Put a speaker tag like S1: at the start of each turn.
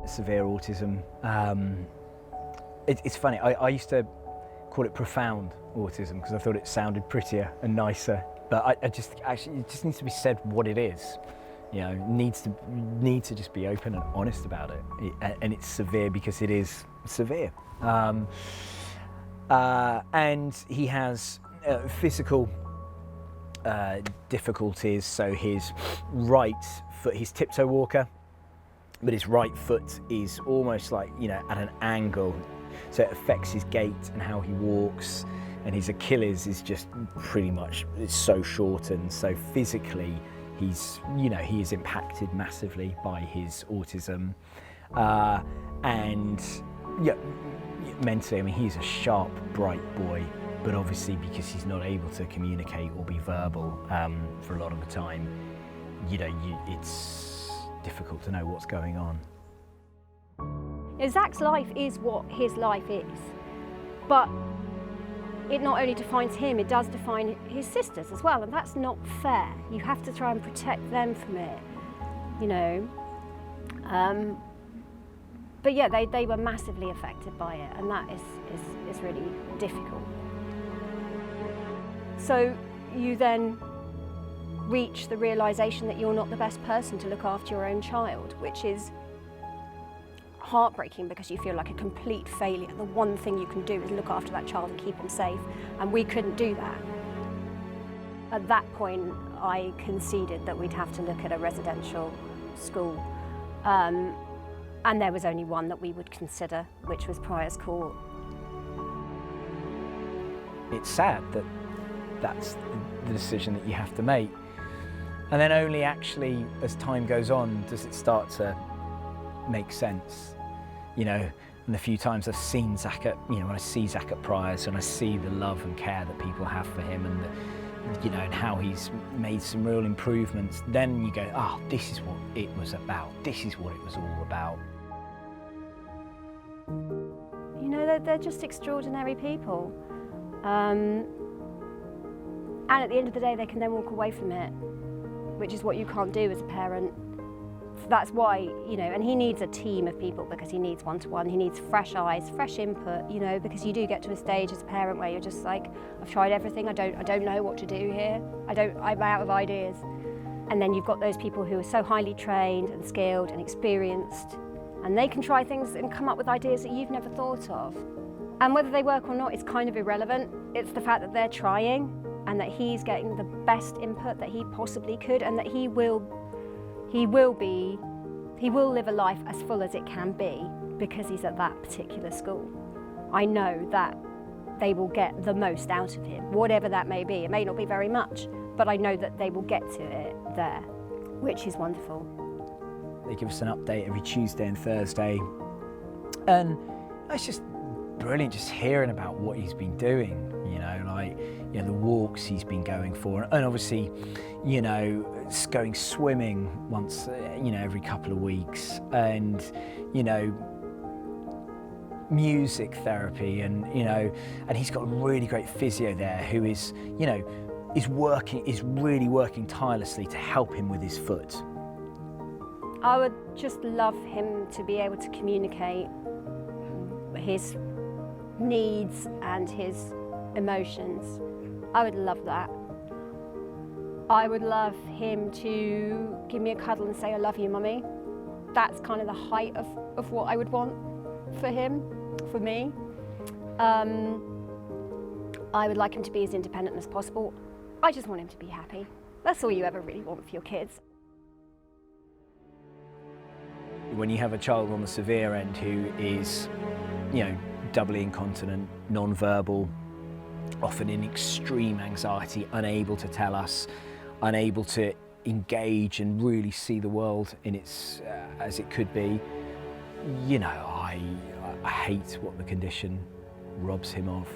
S1: severe autism. It's funny, I used to call it profound autism because I thought it sounded prettier and nicer, but it just needs to be said what it is. You know, needs to just be open and honest about it. And it's severe because it is severe. And he has physical difficulties. So his right foot, he's tiptoe walker, but his right foot is almost like, you know, at an angle. So it affects his gait and how he walks. And his Achilles is just pretty much, it's so shortened. So physically, he's, you know, he is impacted massively by his autism. And yeah, mentally, I mean, he's a sharp, bright boy, but obviously because he's not able to communicate or be verbal for a lot of the time, you know, it's difficult to know what's going on.
S2: Zac's life is what his life is, but it not only defines him, it does define his sisters as well, and that's not fair. You have to try and protect them from it, you know. But yeah, they were massively affected by it, and that is really difficult. So you then reach the realisation that you're not the best person to look after your own child, which is heartbreaking because you feel like a complete failure. The one thing you can do is look after that child and keep him safe, and we couldn't do that. At that point, I conceded that we'd have to look at a residential school, and there was only one that we would consider, which was Prior's Court.
S1: It's sad that that's the decision that you have to make, and then only actually as time goes on does it start to make sense. You know, and the few times I've seen Zac at, you know, when I see Zac at Prior's and I see the love and care that people have for him, and the, you know, and how he's made some real improvements, then you go, oh, this is what it was about. This is what it was all about.
S2: You know, they're just extraordinary people. And at the end of the day, they can then walk away from it, which is what you can't do as a parent. That's why, you know, and he needs a team of people because he needs one-to-one, he needs fresh eyes, fresh input, you know, because you do get to a stage as a parent where you're just like, I've tried everything, I don't know what to do here, I'm out of ideas. And then you've got those people who are so highly trained and skilled and experienced, and they can try things and come up with ideas that you've never thought of. And whether they work or not is kind of irrelevant. It's the fact that they're trying and that he's getting the best input that he possibly could, and that he will live a life as full as it can be because he's at that particular school. I know that they will get the most out of him, whatever that may be. It may not be very much, but I know that they will get to it there, which is wonderful.
S1: They give us an update every Tuesday and Thursday, and it's just brilliant just hearing about what he's been doing, you know, like, you know, the walks he's been going for, and obviously, you know, going swimming once, you know, every couple of weeks, and, you know, music therapy, and, you know, and he's got a really great physio there who is, you know, is really working tirelessly to help him with his foot.
S2: I would just love him to be able to communicate his needs and his emotions. I would love that. I would love him to give me a cuddle and say, I love you, Mummy. That's kind of the height of what I would want for him, for me. I would like him to be as independent as possible. I just want him to be happy. That's all you ever really want for your kids.
S1: When you have a child on the severe end who is, you know, doubly incontinent, non-verbal, often in extreme anxiety, unable to tell us, unable to engage and really see the world in its as it could be, you know, I hate what the condition robs him of.